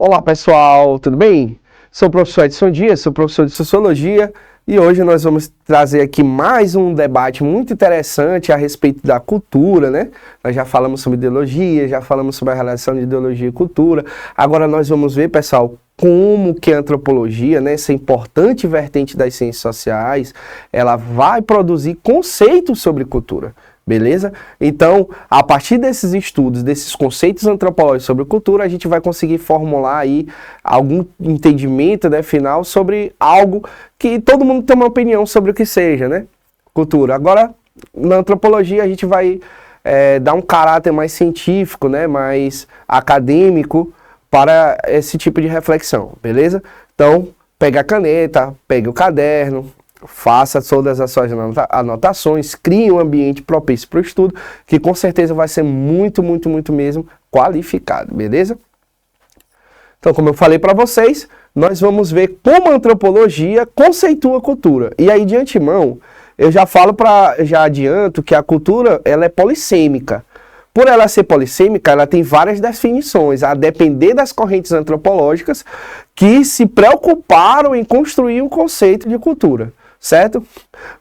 Olá pessoal, tudo bem? Sou o professor Edson Dias, sou professor de Sociologia e hoje nós vamos trazer aqui mais um debate muito interessante a respeito da cultura, né? Nós já falamos sobre ideologia, já falamos sobre a relação de ideologia e cultura. Agora nós vamos ver, pessoal, como que a antropologia, né, essa importante vertente das ciências sociais, ela vai produzir conceitos sobre cultura. Beleza? Então, a partir desses estudos, desses conceitos antropológicos sobre cultura, a gente vai conseguir formular aí algum entendimento, né, final sobre algo que todo mundo tem uma opinião sobre o que seja, né? Cultura. Agora, na antropologia, a gente vai dar um caráter mais científico, né, mais acadêmico para esse tipo de reflexão, beleza? Então, pega a caneta, pega o caderno, faça todas as suas anotações, crie um ambiente propício para o estudo, que com certeza vai ser muito mesmo qualificado, beleza? Então, como eu falei para vocês, nós vamos ver como a antropologia conceitua a cultura. E aí, de antemão, eu já adianto que a cultura, ela é polissêmica. Por ela ser polissêmica, ela tem várias definições, a depender das correntes antropológicas que se preocuparam em construir um conceito de cultura. Certo?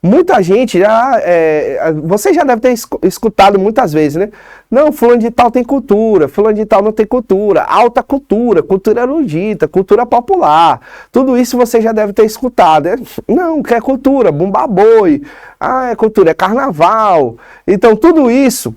Muita gente você já deve ter escutado muitas vezes, né? Não, fulano de tal tem cultura, fulano de tal não tem cultura, alta cultura, cultura erudita, cultura popular. Tudo isso você já deve ter escutado, né? Não, que é cultura, bumba boi, é cultura, é carnaval. Então tudo isso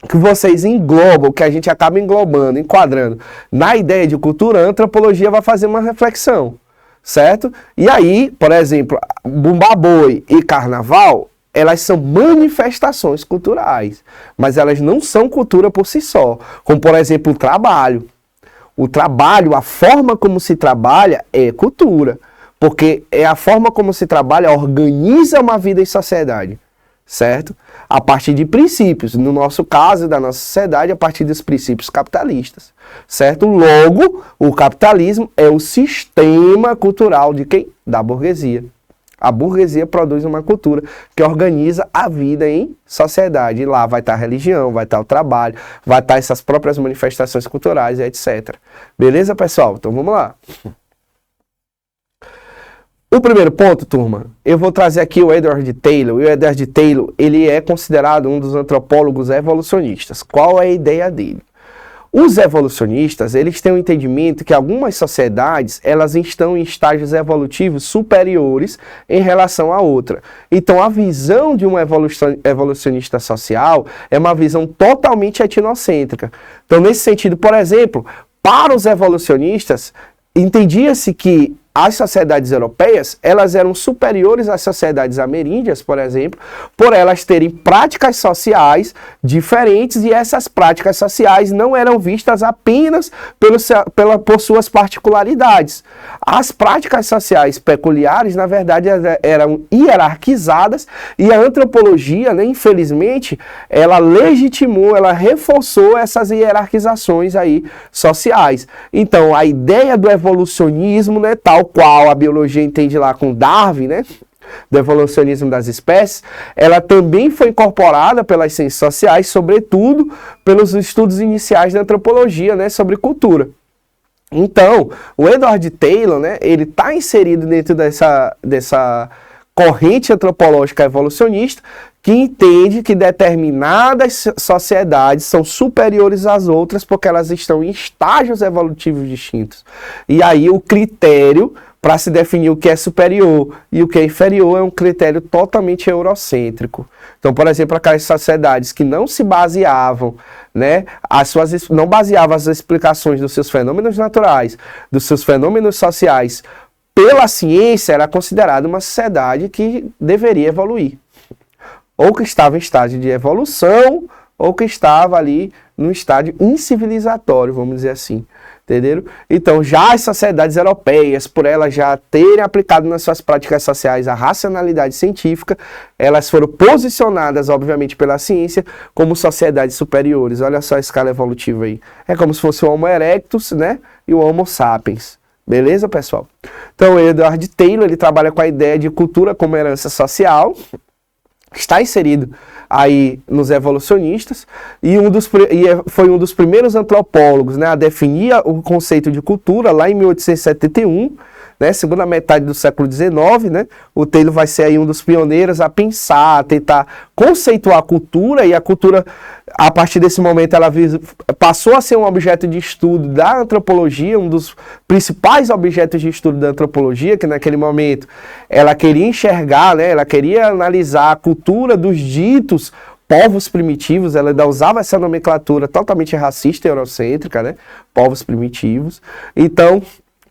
que vocês englobam, que a gente acaba englobando, enquadrando na ideia de cultura, a antropologia vai fazer uma reflexão. Certo? E aí, por exemplo, bumba boi e carnaval, elas são manifestações culturais, mas elas não são cultura por si só, como por exemplo o trabalho. O trabalho, a forma como se trabalha é cultura, porque é a forma como se trabalha, organiza uma vida em sociedade, certo? A partir de princípios, no nosso caso, da nossa sociedade, a partir dos princípios capitalistas, certo? Logo, o capitalismo é o sistema cultural de quem? Da burguesia. A burguesia produz uma cultura que organiza a vida em sociedade. E lá vai estar a religião, vai estar o trabalho, vai estar essas próprias manifestações culturais, etc. Beleza, pessoal? Então vamos lá. O primeiro ponto, turma, eu vou trazer aqui o Edward Taylor. O Edward Taylor, ele é considerado um dos antropólogos evolucionistas. Qual é a ideia dele? Os evolucionistas, eles têm um entendimento que algumas sociedades, elas estão em estágios evolutivos superiores em relação à outra. Então, a visão de um evolucionista social é uma visão totalmente etnocêntrica. Então, nesse sentido, por exemplo, para os evolucionistas, entendia-se que as sociedades europeias, elas eram superiores às sociedades ameríndias, por exemplo, por elas terem práticas sociais diferentes, e essas práticas sociais não eram vistas apenas por suas particularidades. As práticas sociais peculiares, na verdade, eram hierarquizadas, e a antropologia, né, infelizmente, ela legitimou, ela reforçou essas hierarquizações aí sociais. Então, a ideia do evolucionismo, né, tal qual a biologia entende lá com Darwin, né, do evolucionismo das espécies, ela também foi incorporada pelas ciências sociais, sobretudo pelos estudos iniciais da antropologia, né, sobre cultura. Então, o Edward Taylor, né, ele está inserido dentro dessa corrente antropológica evolucionista, que entende que determinadas sociedades são superiores às outras porque elas estão em estágios evolutivos distintos. E aí o critério para se definir o que é superior e o que é inferior é um critério totalmente eurocêntrico. Então, por exemplo, aquelas sociedades que não se baseavam, né, não baseavam as explicações dos seus fenômenos naturais, dos seus fenômenos sociais pela ciência, era considerada uma sociedade que deveria evoluir. Ou que estava em estágio de evolução, ou que estava ali num estágio incivilizatório, vamos dizer assim. Entenderam? Então, já as sociedades europeias, por elas já terem aplicado nas suas práticas sociais a racionalidade científica, elas foram posicionadas, obviamente, pela ciência como sociedades superiores. Olha só a escala evolutiva aí. É como se fosse o Homo erectus, né, e o Homo sapiens. Beleza, pessoal? Então, o Edward Taylor, ele trabalha com a ideia de cultura como herança social, está inserido aí nos evolucionistas e foi um dos primeiros antropólogos, né, a definir o conceito de cultura lá em 1871, né, segunda metade do século XIX, né, o Taylor vai ser aí um dos pioneiros a pensar, a tentar conceituar a cultura, e a cultura, a partir desse momento, ela passou a ser um objeto de estudo da antropologia, um dos principais objetos de estudo da antropologia, que naquele momento ela queria enxergar, né, ela queria analisar a cultura dos ditos povos primitivos, ela ainda usava essa nomenclatura totalmente racista e eurocêntrica, né, povos primitivos. Então,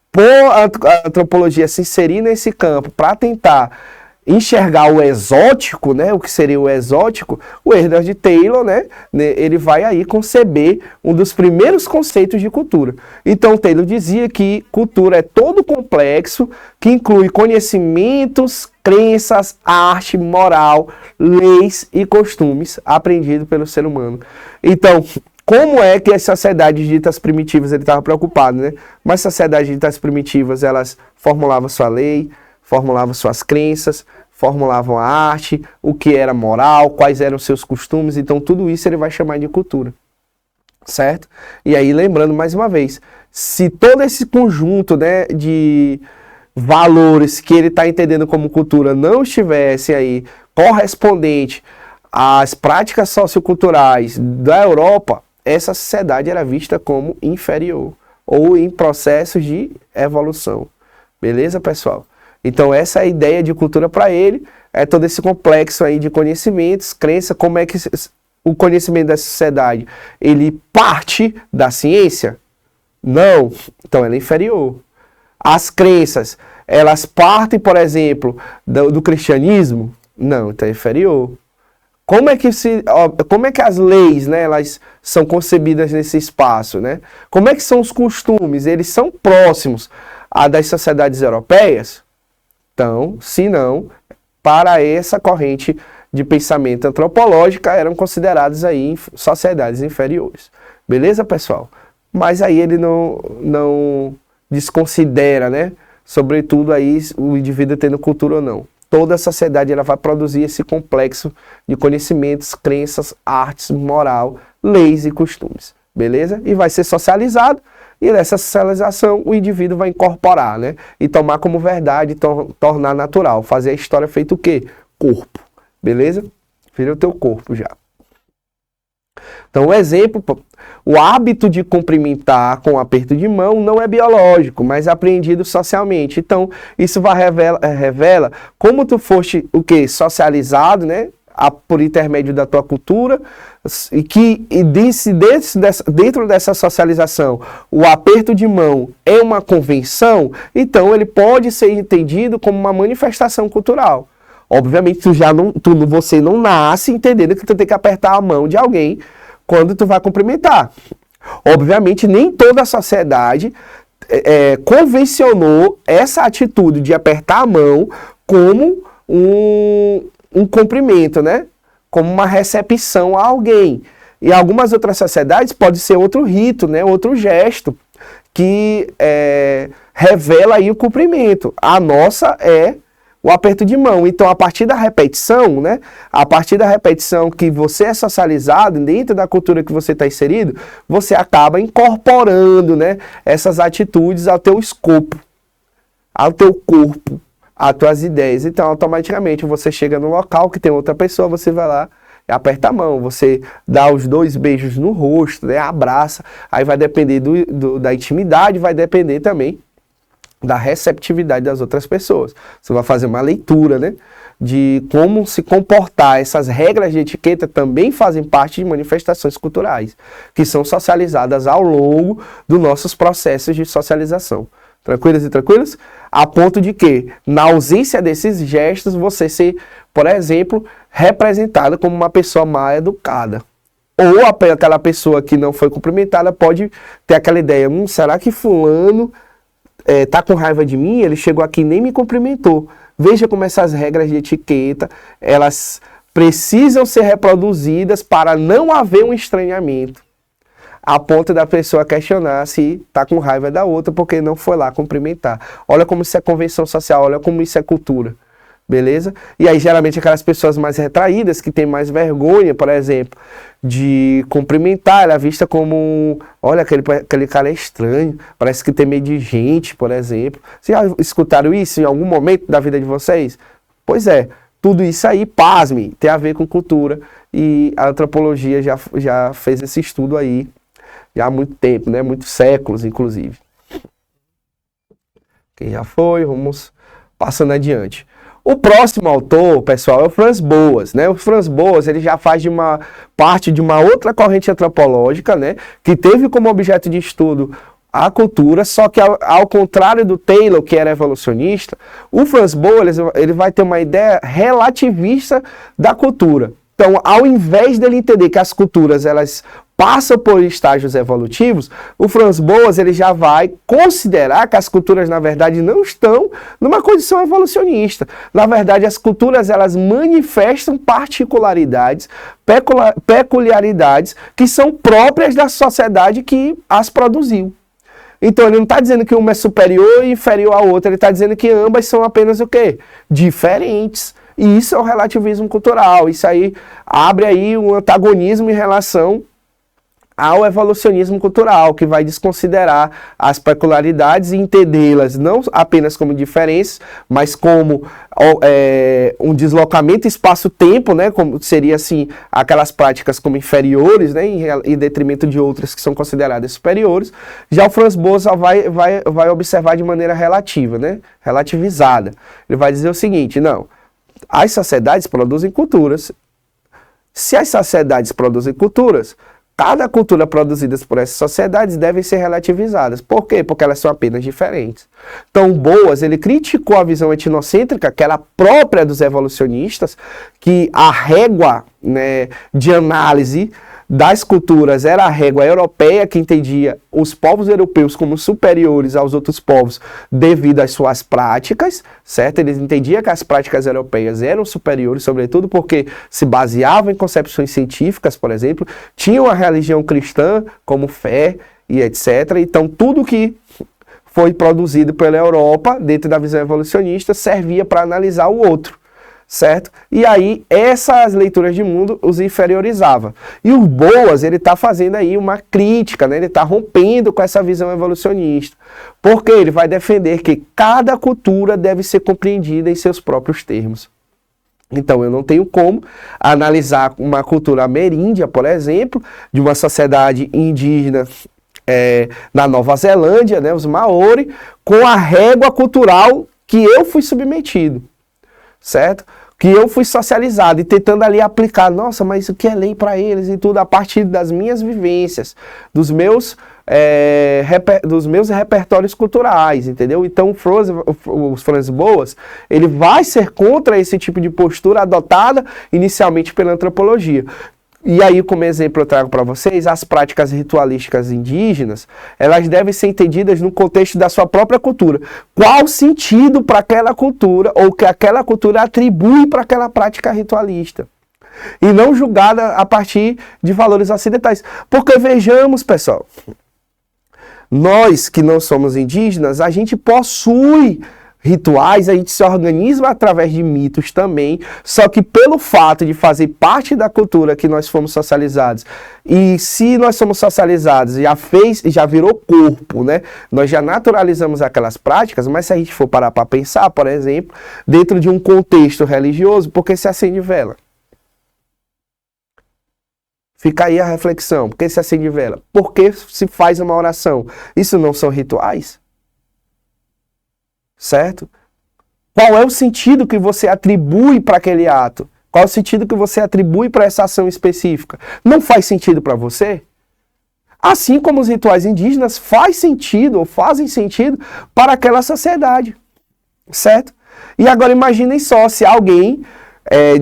por a antropologia se inserir nesse campo para tentar enxergar o exótico, né, o que seria o exótico, o Edward Taylor, né, ele vai aí conceber um dos primeiros conceitos de cultura. Então, Taylor dizia que cultura é todo complexo que inclui conhecimentos, crenças, arte, moral, leis e costumes aprendidos pelo ser humano. Então, como é que as sociedades ditas primitivas, ele estava preocupado, né? Mas sociedades ditas primitivas, elas formulavam sua lei, formulavam suas crenças, formulavam a arte, o que era moral, quais eram seus costumes, então tudo isso ele vai chamar de cultura, certo? E aí, lembrando mais uma vez, se todo esse conjunto, né, de valores que ele está entendendo como cultura não estivesse aí correspondente às práticas socioculturais da Europa, essa sociedade era vista como inferior ou em processos de evolução. Beleza, pessoal? Então essa é a ideia de cultura para ele, é todo esse complexo aí de conhecimentos, crença, como é que o conhecimento da sociedade, ele parte da ciência? Não, então ela é inferior. As crenças, elas partem, por exemplo, do cristianismo? Não, então é inferior. Como é que as leis, né, elas são concebidas nesse espaço, né? Como é que são os costumes? Eles são próximos das sociedades europeias? Então, se não, para essa corrente de pensamento antropológica, eram consideradas aí sociedades inferiores. Beleza, pessoal? Mas aí ele não desconsidera, né? Sobretudo aí o indivíduo tendo cultura ou não. Toda a sociedade ela vai produzir esse complexo de conhecimentos, crenças, artes, moral, leis e costumes. Beleza? E vai ser socializado. E nessa socialização o indivíduo vai incorporar, né? E tomar como verdade, tornar natural. Fazer a história feito o quê? Corpo. Beleza? Vira o teu corpo já. Então, um exemplo, o hábito de cumprimentar com um aperto de mão não é biológico, mas é aprendido socialmente. Então, isso revela como tu foste o quê? Socializado, né? Por intermédio da tua cultura, e que dentro dessa socialização o aperto de mão é uma convenção, então ele pode ser entendido como uma manifestação cultural. Obviamente você não nasce entendendo que tu tem que apertar a mão de alguém quando tu vai cumprimentar. Obviamente nem toda a sociedade convencionou essa atitude de apertar a mão como um cumprimento, né? Como uma recepção a alguém. E algumas outras sociedades pode ser outro rito, né? Outro gesto que revela aí o cumprimento. A nossa é o aperto de mão. Então, a partir da repetição, né? A partir da repetição que você é socializado, dentro da cultura que você está inserido, você acaba incorporando, né, essas atitudes ao teu escopo, ao teu corpo, às tuas ideias. Então, automaticamente, você chega no local que tem outra pessoa, você vai lá e aperta a mão, você dá os 2 beijos no rosto, né, abraça, aí vai depender da intimidade, vai depender também da receptividade das outras pessoas. Você vai fazer uma leitura, né, de como se comportar. Essas regras de etiqueta também fazem parte de manifestações culturais, que são socializadas ao longo dos nossos processos de socialização. Tranquilas e tranquilos? A ponto de que, na ausência desses gestos, você ser, por exemplo, representada como uma pessoa mal educada. Ou aquela pessoa que não foi cumprimentada pode ter aquela ideia, será que fulano tá com raiva de mim? Ele chegou aqui e nem me cumprimentou. Veja como essas regras de etiqueta, elas precisam ser reproduzidas para não haver um estranhamento, a ponto da pessoa questionar se está com raiva da outra porque não foi lá cumprimentar. Olha como isso é convenção social, olha como isso é cultura. beleza? E aí, geralmente, aquelas pessoas mais retraídas, que têm mais vergonha, por exemplo, de cumprimentar, ela é vista como, olha, aquele cara é estranho, parece que tem medo de gente, por exemplo. Vocês já escutaram isso em algum momento da vida de vocês? Pois é, tudo isso aí, pasme, tem a ver com cultura, e a antropologia já fez esse estudo aí, já há muito tempo, né? Muitos séculos, inclusive. Quem já foi, vamos passando adiante. O próximo autor, pessoal, é o Franz Boas, né? O Franz Boas, ele já faz parte de uma outra corrente antropológica, né? Que teve como objeto de estudo a cultura, só que ao contrário do Taylor, que era evolucionista, o Franz Boas, ele vai ter uma ideia relativista da cultura. Então, ao invés dele entender que as culturas, elas passam por estágios evolutivos, o Franz Boas, ele já vai considerar que as culturas, na verdade, não estão numa condição evolucionista. Na verdade, as culturas, elas manifestam particularidades, peculiaridades, que são próprias da sociedade que as produziu. Então, ele não está dizendo que uma é superior e inferior à outra, ele está dizendo que ambas são apenas o quê? Diferentes. E isso é o relativismo cultural. Isso aí abre aí um antagonismo em relação ao evolucionismo cultural, que vai desconsiderar as peculiaridades e entendê-las não apenas como diferenças, mas como um deslocamento espaço-tempo, né, como seria assim, aquelas práticas como inferiores, né, em detrimento de outras que são consideradas superiores. Já o Franz Boas vai observar de maneira relativa, né, relativizada. Ele vai dizer o seguinte, não, as sociedades produzem culturas. Se as sociedades produzem culturas, cada cultura produzida por essas sociedades deve ser relativizadas. Por quê? Porque elas são apenas diferentes. Então, Boas, ele criticou a visão etnocêntrica, que era própria dos evolucionistas, que a régua, né, de análise das culturas era a régua europeia, que entendia os povos europeus como superiores aos outros povos devido às suas práticas, certo? Eles entendiam que as práticas europeias eram superiores, sobretudo porque se baseavam em concepções científicas, por exemplo, tinham a religião cristã como fé e etc. Então, tudo que foi produzido pela Europa, dentro da visão evolucionista, servia para analisar o outro. Certo? E aí, essas leituras de mundo os inferiorizava. E o Boas, ele está fazendo aí uma crítica, né? Ele está rompendo com essa visão evolucionista. Porque ele vai defender que cada cultura deve ser compreendida em seus próprios termos. Então, eu não tenho como analisar uma cultura ameríndia, por exemplo, de uma sociedade indígena na Nova Zelândia, né, os Maori, com a régua cultural que eu fui submetido. Certo? Que eu fui socializado e tentando ali aplicar, nossa, mas o que é lei para eles e tudo, a partir das minhas vivências, dos meus repertórios culturais, entendeu? Então o Franz Boas, ele vai ser contra esse tipo de postura adotada inicialmente pela antropologia. E aí, como exemplo, eu trago para vocês, as práticas ritualísticas indígenas, elas devem ser entendidas no contexto da sua própria cultura. Qual sentido para aquela cultura, ou que aquela cultura atribui para aquela prática ritualista? E não julgada a partir de valores ocidentais. Porque vejamos, pessoal, nós que não somos indígenas, a gente possui rituais, a gente se organiza através de mitos também, só que pelo fato de fazer parte da cultura que nós fomos socializados, e se nós somos socializados, já virou corpo, né? Nós já naturalizamos aquelas práticas, mas se a gente for parar para pensar, por exemplo, dentro de um contexto religioso, por que se acende vela? Fica aí a reflexão, por que se acende vela? Por que se faz uma oração? Isso não são rituais? Certo? Qual é o sentido que você atribui para aquele ato? Qual é o sentido que você atribui para essa ação específica? Não faz sentido para você? Assim como os rituais indígenas faz sentido ou fazem sentido para aquela sociedade, certo? E agora imaginem só se alguém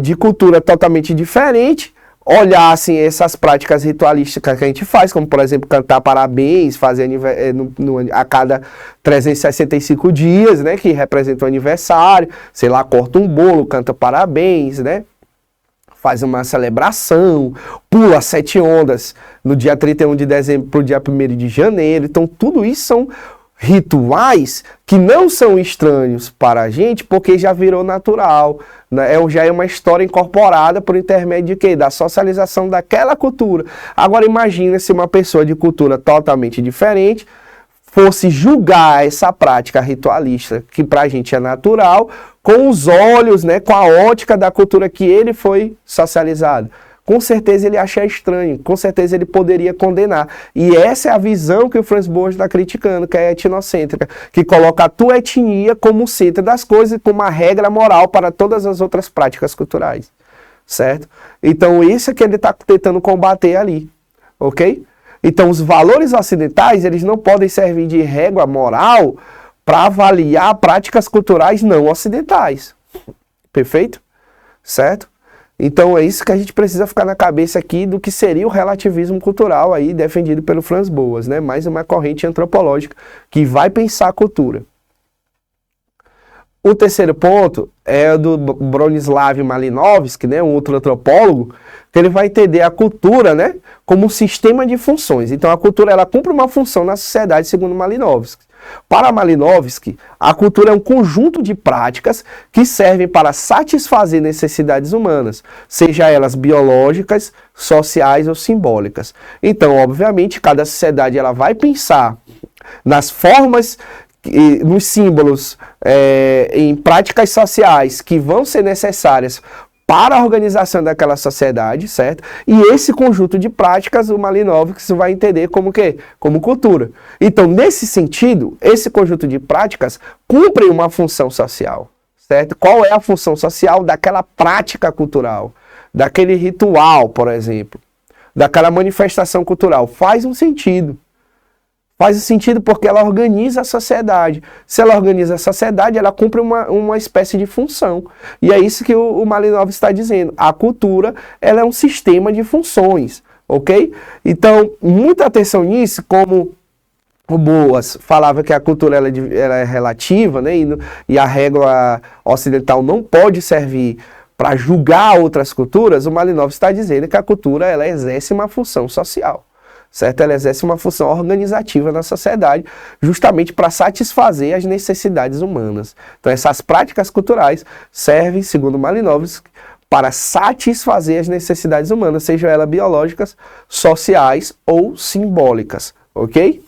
de cultura totalmente diferente olhassem essas práticas ritualísticas que a gente faz, como por exemplo cantar parabéns, fazer a cada 365 dias, né, que representa o aniversário, sei lá, corta um bolo, canta parabéns, né, faz uma celebração, pula 7 ondas no dia 31 de dezembro para o dia 1º de janeiro. Então tudo isso são rituais que não são estranhos para a gente, porque já virou natural, né? Já é uma história incorporada por intermédio de quê? Da socialização daquela cultura. Agora imagina se uma pessoa de cultura totalmente diferente fosse julgar essa prática ritualista, que para a gente é natural, com os olhos, né, com a ótica da cultura que ele foi socializado. Com certeza ele acha estranho, com certeza ele poderia condenar. E essa é a visão que o Franz Boas está criticando, que é a etnocêntrica, que coloca a tua etnia como o centro das coisas e como uma regra moral para todas as outras práticas culturais, certo? Então isso é que ele está tentando combater ali, ok? Então os valores ocidentais, eles não podem servir de régua moral para avaliar práticas culturais não ocidentais, perfeito? Certo? Então é isso que a gente precisa ficar na cabeça aqui do que seria o relativismo cultural aí defendido pelo Franz Boas, né? Mais uma corrente antropológica que vai pensar a cultura. O terceiro ponto é do Bronislaw Malinowski, né, um outro antropólogo, que ele vai entender a cultura, né, como um sistema de funções. Então a cultura ela cumpre uma função na sociedade segundo Malinowski. Para Malinowski, a cultura é um conjunto de práticas que servem para satisfazer necessidades humanas, seja elas biológicas, sociais ou simbólicas. Então, obviamente, cada sociedade ela vai pensar nas formas, nos símbolos, em práticas sociais que vão ser necessárias para a organização daquela sociedade, certo? E esse conjunto de práticas, o Malinowski vai entender como quê? Como cultura. Então, nesse sentido, esse conjunto de práticas cumpre uma função social, certo? Qual é a função social daquela prática cultural? Daquele ritual, por exemplo? Daquela manifestação cultural? Faz um sentido. Faz sentido porque ela organiza a sociedade. Se ela organiza a sociedade, ela cumpre uma espécie de função. E é isso que o Malinowski está dizendo. A cultura ela é um sistema de funções, ok? Então, muita atenção nisso, como o Boas falava que a cultura ela é relativa, né? E a regra ocidental não pode servir para julgar outras culturas, o Malinowski está dizendo que a cultura ela exerce uma função social. Certo? Ela exerce uma função organizativa na sociedade, justamente para satisfazer as necessidades humanas. Então, essas práticas culturais servem, segundo Malinowski, para satisfazer as necessidades humanas, sejam elas biológicas, sociais ou simbólicas, ok?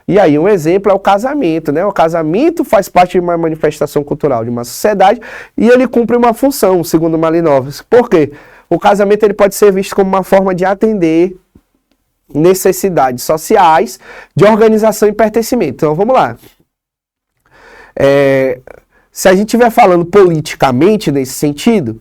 E aí, um exemplo é o casamento, né? O casamento faz parte de uma manifestação cultural de uma sociedade e ele cumpre uma função, segundo Malinowski. Por quê? O casamento ele pode ser visto como uma forma de atender necessidades sociais de organização e pertencimento. Então vamos lá. Se a gente estiver falando politicamente nesse sentido,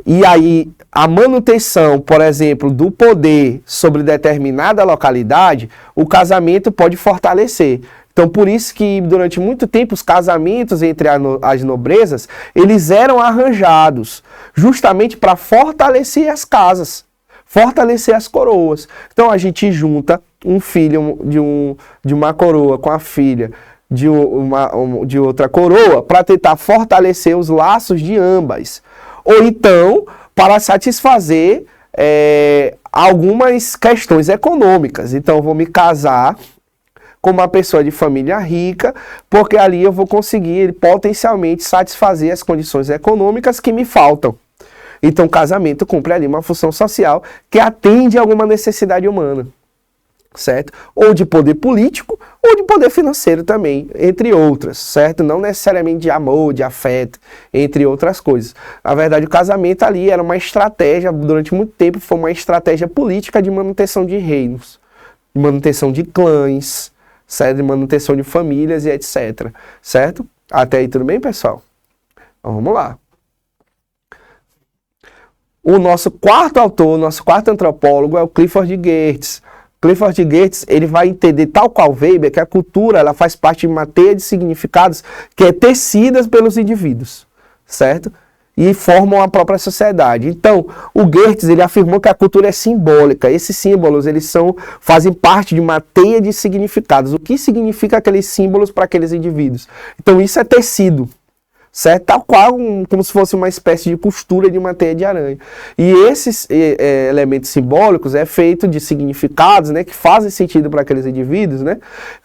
e aí a manutenção, por exemplo, do poder sobre determinada localidade, o casamento pode fortalecer. Então por isso que durante muito tempo os casamentos entre as nobrezas, eles eram arranjados justamente para fortalecer as casas, fortalecer as coroas. Então a gente junta um filho de uma coroa com a filha de outra coroa para tentar fortalecer os laços de ambas. Ou então para satisfazer algumas questões econômicas. Então eu vou me casar com uma pessoa de família rica, porque ali eu vou conseguir potencialmente satisfazer as condições econômicas que me faltam. Então, o casamento cumpre ali uma função social que atende a alguma necessidade humana, certo? Ou de poder político, ou de poder financeiro também, entre outras, certo? Não necessariamente de amor, de afeto, entre outras coisas. Na verdade, o casamento ali era uma estratégia, durante muito tempo, foi uma estratégia política de manutenção de reinos, de manutenção de clãs, certo? De manutenção de famílias e etc, certo? Até aí tudo bem, pessoal? Então, vamos lá. O nosso quarto autor, nosso quarto antropólogo é o Clifford Geertz. Clifford Geertz, ele vai entender, tal qual Weber, que a cultura ela faz parte de uma teia de significados que é tecida pelos indivíduos, certo? E formam a própria sociedade. Então, o Geertz, ele afirmou que a cultura é simbólica. Esses símbolos, eles fazem parte de uma teia de significados. O que significa aqueles símbolos para aqueles indivíduos? Então, isso é tecido. certo? Tal qual como se fosse uma espécie de costura de uma teia de aranha. E esses elementos simbólicos é feito de significados, né, que fazem sentido para aqueles indivíduos, né,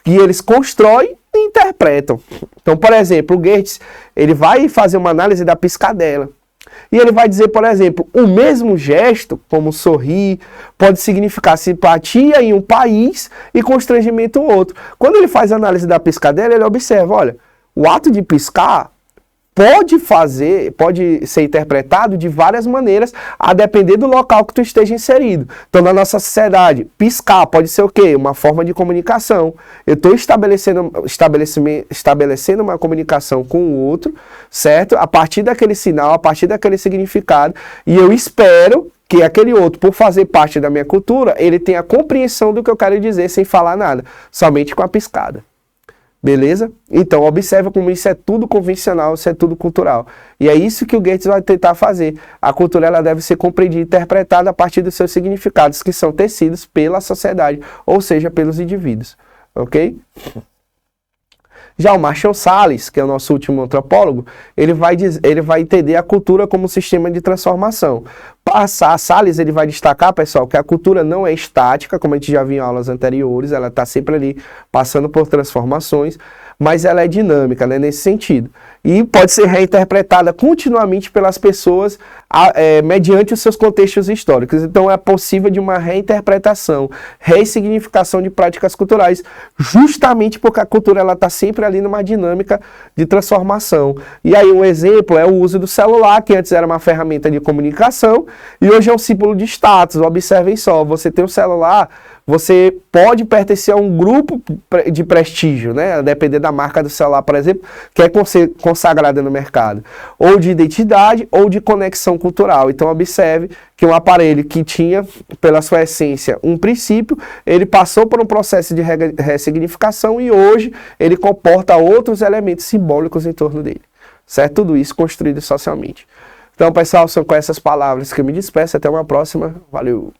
que eles constroem e interpretam. Então, por exemplo, o Goethe, ele vai fazer uma análise da piscadela. E ele vai dizer, por exemplo, o mesmo gesto, como sorrir, pode significar simpatia em um país e constrangimento em outro. Quando ele faz a análise da piscadela, ele observa, olha, o ato de piscar pode ser interpretado de várias maneiras, a depender do local que tu esteja inserido. Então, na nossa sociedade, piscar pode ser o quê? Uma forma de comunicação. Eu estou estabelecendo uma comunicação com o outro, certo? A partir daquele sinal, a partir daquele significado, e eu espero que aquele outro, por fazer parte da minha cultura, ele tenha compreensão do que eu quero dizer sem falar nada, somente com a piscada. Beleza? Então, observa como isso é tudo convencional, isso é tudo cultural. E é isso que o Goethe vai tentar fazer. A cultura ela deve ser compreendida e interpretada a partir dos seus significados, que são tecidos pela sociedade, ou seja, pelos indivíduos. Ok? Já o Marshall Salles, que é o nosso último antropólogo, ele vai entender a cultura como um sistema de transformação. Salles ele vai destacar, pessoal, que a cultura não é estática, como a gente já viu em aulas anteriores, ela está sempre ali passando por transformações, mas ela é dinâmica, né, nesse sentido. E pode ser reinterpretada continuamente pelas pessoas mediante os seus contextos históricos. Então é possível de uma reinterpretação, ressignificação de práticas culturais, justamente porque a cultura está sempre ali numa dinâmica de transformação. E aí um exemplo é o uso do celular, que antes era uma ferramenta de comunicação, e hoje é um símbolo de status. Observem só, você tem um celular, você pode pertencer a um grupo de prestígio, né? Dependendo da marca do celular, por exemplo, que é consagrada no mercado. Ou de identidade, ou de conexão cultural. Então, observe que um aparelho que tinha, pela sua essência, um princípio, ele passou por um processo de ressignificação e hoje ele comporta outros elementos simbólicos em torno dele. Certo? Tudo isso construído socialmente. Então, pessoal, são com essas palavras que eu me despeço. Até uma próxima. Valeu!